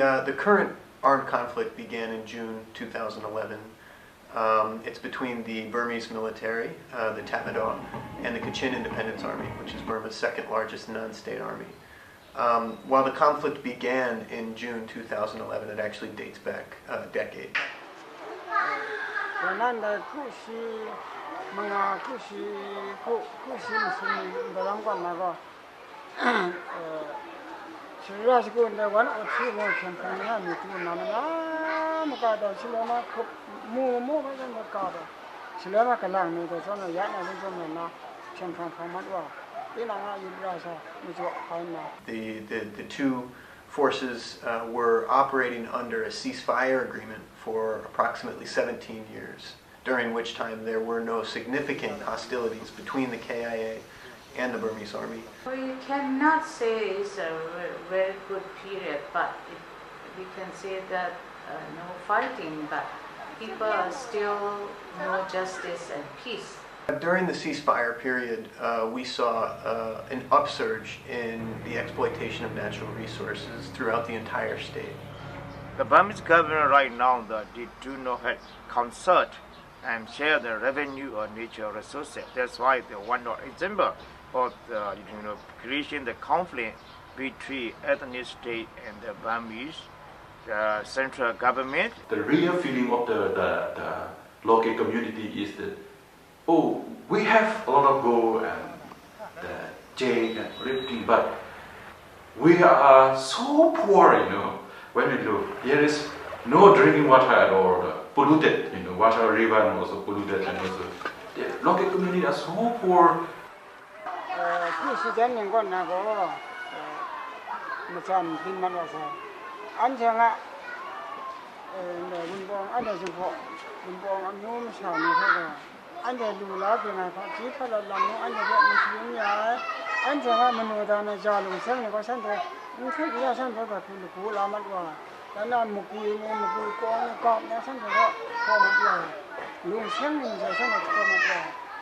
The current armed conflict began in June 2011. It's between the Burmese military, the Tatmadaw, and the Kachin Independence Army, which is Burma's second largest non-state army. While the conflict began in June 2011, it actually dates back a decade. The two forces were operating under a ceasefire agreement for approximately 17 years, during which time there were no significant hostilities between the KIA and the Burmese army. Well, you cannot say it's a very good period, but we can say that no fighting, but people are still no justice and peace. During the ceasefire period, we saw an upsurge in the exploitation of natural resources throughout the entire state. The Burmese government right now, they do not have concert and share the revenue or natural resources. That's why the one example of the creation the conflict between ethnic state and the Burmese, the central government. The real feeling of the local community is that, oh, we have a lot of gold and the jade and everything, but we are so poor, when we look. There is no drinking water at all, polluted, water, river, and also polluted, and also the local community are so poor.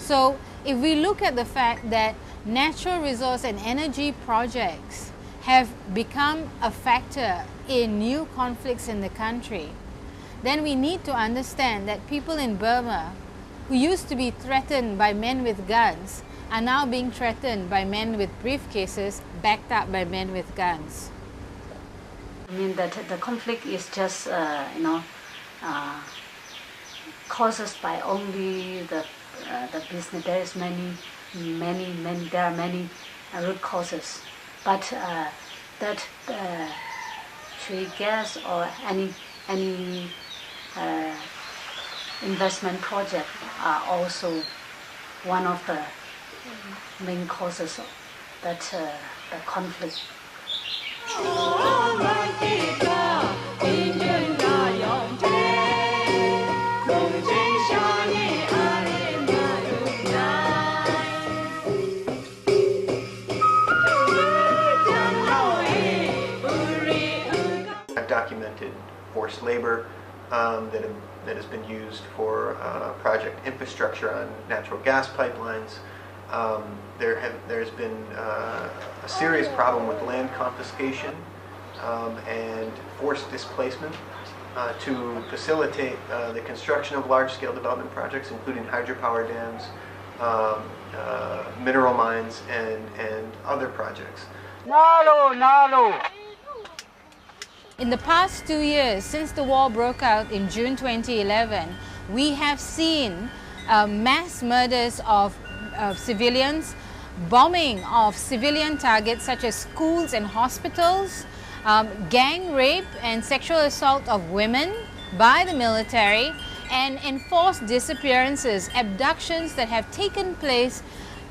So if we look at the fact that natural resource and energy projects have become a factor in new conflicts in the country, then we need to understand that people in Burma who used to be threatened by men with guns are now being threatened by men with briefcases backed up by men with guns. I mean that the conflict is just, caused by only the business. There is there are many root causes, but that trade gas or any investment project are also one of the main causes that the conflict. Documented forced labor that has been used for project infrastructure on natural gas pipelines. There's been a serious problem with land confiscation and forced displacement to facilitate the construction of large-scale development projects, including hydropower dams, mineral mines, and other projects. In the past 2 years, since the war broke out in June 2011, we have seen mass murders of civilians, bombing of civilian targets such as schools and hospitals, gang rape and sexual assault of women by the military, and enforced disappearances, abductions that have taken place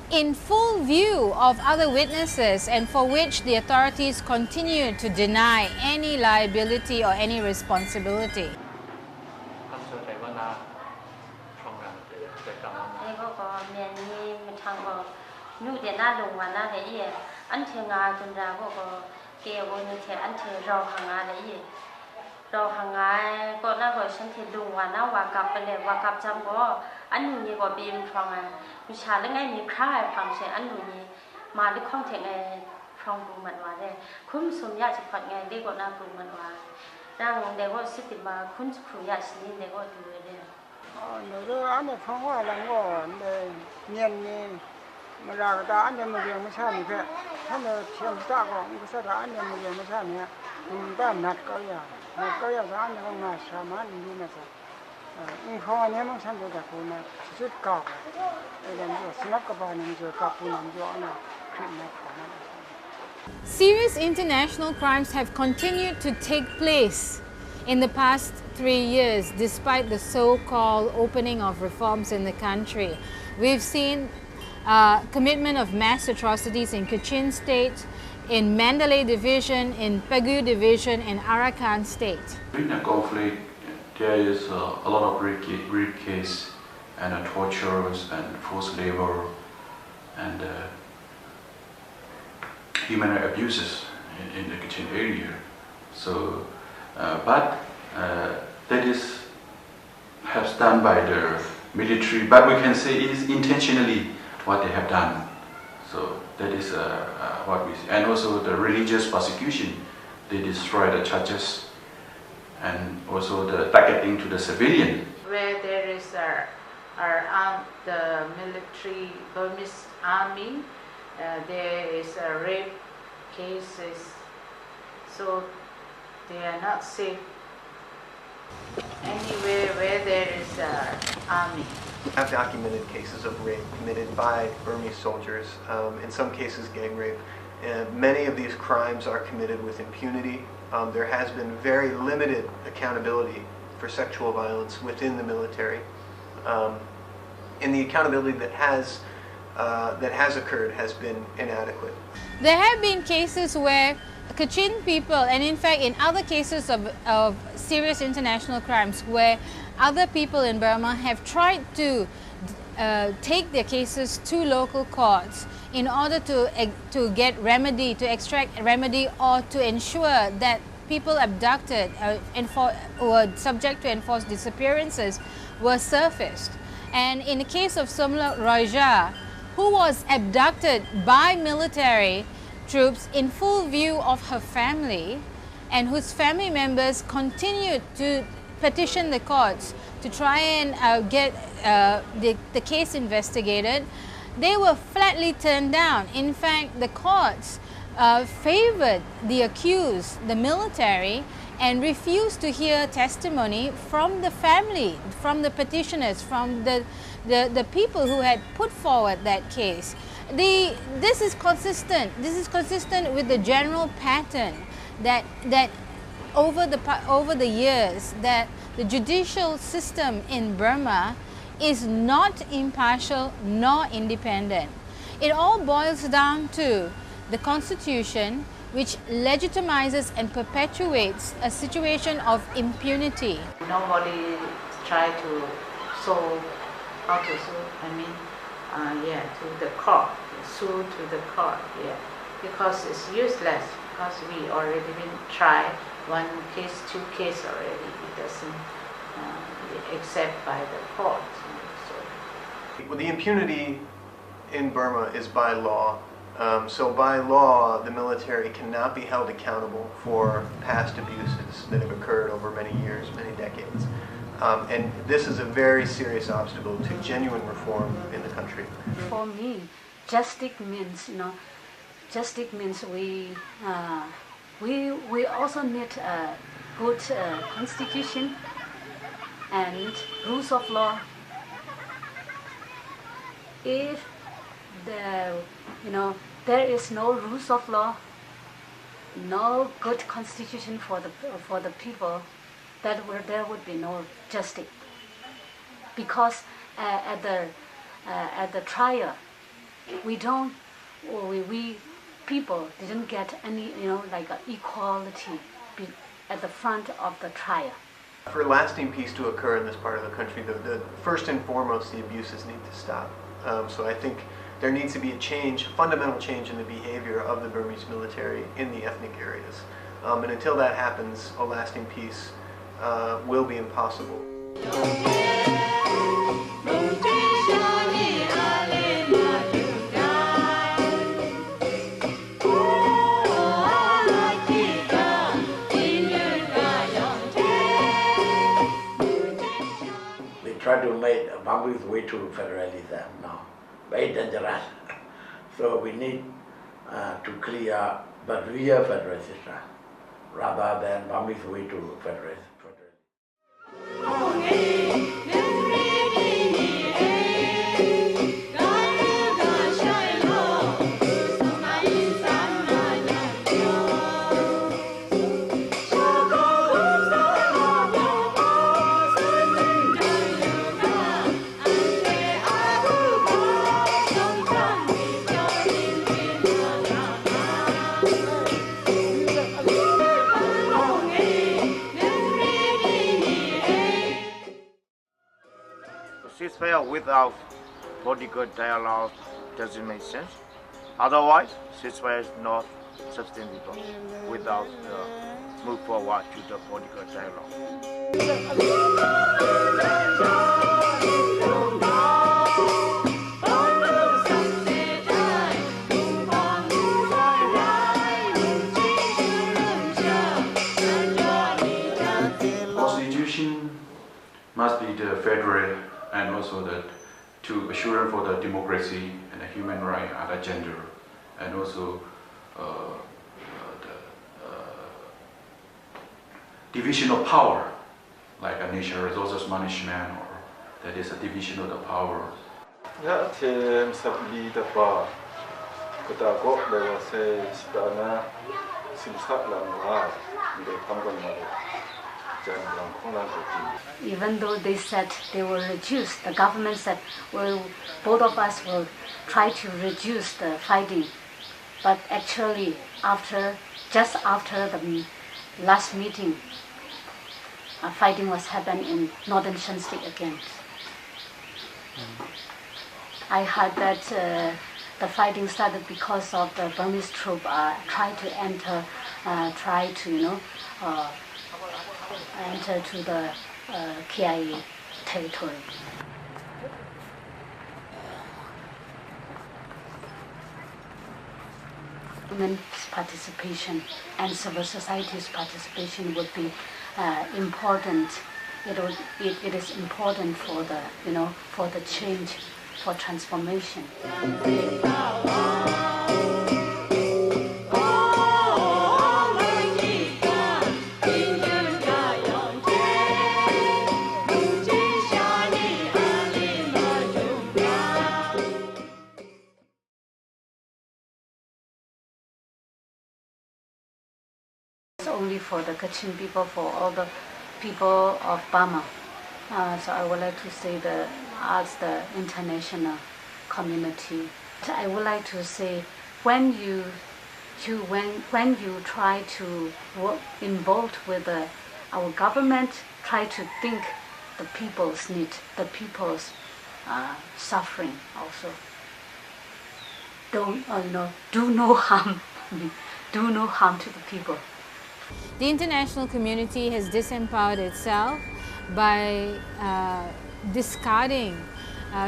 in full view of other witnesses and for which the authorities continue to deny any liability or any responsibility. phong bù mặn hòa đây khum sum ya chỉ phật ngày đây có na bù mặn hòa đang đây có xích mà khum khum ya xin đây có tu đây 너도 안에 평화라는 거, 근데 년이 뭐라 그다 안에 먹으면 사니까 하늘 시험 따고 그래서 안에 먹으면 사냐, 다 낫거야, 낫거야서 안에 먹나 사만 이면서, 평화내면 산도 잡고 나 수술 가고, 이런 거 스나까 봐는 저 가쁘는 저 하나 그냥 Serious international crimes have continued to take place in the past 3 years, despite the so-called opening of reforms in the country. We've seen commitment of mass atrocities in Kachin State, in Mandalay Division, in Pegu Division, and Arakan State. During the conflict, there is a lot of rape case and tortures and forced labor and human rights abuses in the Kachin area. So, but that is has done by the military, but we can say it is intentionally what they have done. So that is what we see. And also the religious persecution, they destroy the churches, and also the targeting to the civilian. Where there is the military Burmese army, there is rape cases, so they are not safe anywhere where there is an army. We have documented cases of rape committed by Burmese soldiers, in some cases gang rape. Many of these crimes are committed with impunity. There has been very limited accountability for sexual violence within the military. And the accountability that has occurred has been inadequate. There have been cases where Kachin people, and in fact in other cases of serious international crimes, where other people in Burma have tried to take their cases to local courts in order to get remedy, to extract remedy, or to ensure that people abducted or subject to enforced disappearances were surfaced. And in the case of Somla Roja, who was abducted by military troops in full view of her family, and whose family members continued to petition the courts to try and get the case investigated, they were flatly turned down. In fact, the courts favored the accused, the military, and refused to hear testimony from the family, from the petitioners, from the people who had put forward that case. This is consistent. This is consistent with the general pattern that over the years that the judicial system in Burma is not impartial nor independent. It all boils down to the constitution, which legitimizes and perpetuates a situation of impunity. Nobody try to solve how to sue. To the court, sue to the court. Because it's useless. Because we already been tried one case, 2 cases already. It doesn't accept by the court. Well, the impunity in Burma is by law. So by law, the military cannot be held accountable for past abuses that have occurred over many years, many decades. And this is a very serious obstacle to genuine reform in the country. For me, justice means, justice means we also need a good constitution and rules of law. If there is no rules of law, no good constitution for the people, there would be no justice. Because at the trial, we people didn't get any equality at the front of the trial. For lasting peace to occur in this part of the country, the first and foremost, the abuses need to stop. So I think there needs to be a fundamental change in the behavior of the Burmese military in the ethnic areas. And until that happens, a lasting peace will be impossible. Oh try to make Bambi's way to federalism now. Very dangerous. So we need to clear the real federal system rather than Bambi's way to federalism. Ceasefire without political dialogue doesn't make sense. Otherwise, ceasefire is not sustainable without move forward to the political dialogue. Constitution must be the federal and also to assure for the democracy and the human right and the gender, and also the division of power, like a natural resources management, or that is a division of the power. Ya tem sabli dapa kota go lewa se spana simsa lamwa de panggon ma jan lang khong lang ko. Even though they said they will reduce, the government said, well, both of us will try to reduce the fighting. But actually, just after the last meeting, fighting was happening in northern Shan State again. I heard that the fighting started because of the Burmese troops trying to enter, enter to the KIA territory. Women's participation and civil society's participation would be important. It is important for the for the change, for transformation. Only for the Kachin people, for all the people of Burma. So I would like to say ask the international community. I would like to say when you try to work involved with our government, try to think the people's need, the people's suffering also. Do no harm, do no harm to the people. The international community has disempowered itself by discarding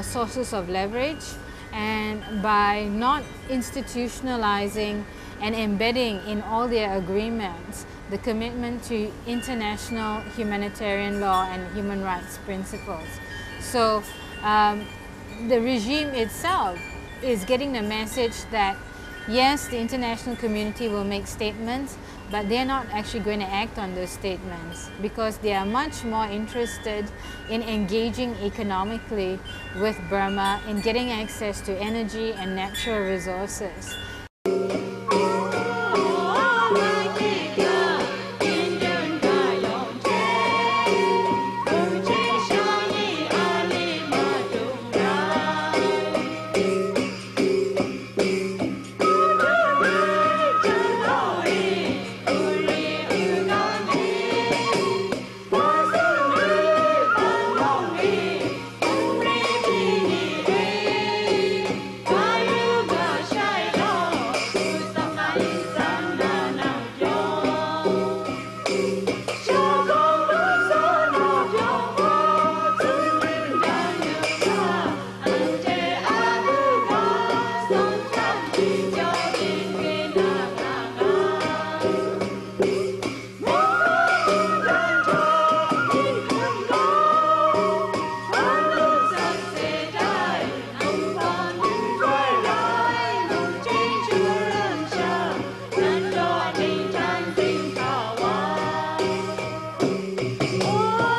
sources of leverage and by not institutionalizing and embedding in all their agreements the commitment to international humanitarian law and human rights principles. So the regime itself is getting the message that yes, the international community will make statements, but they're not actually going to act on those statements because they are much more interested in engaging economically with Burma, in getting access to energy and natural resources.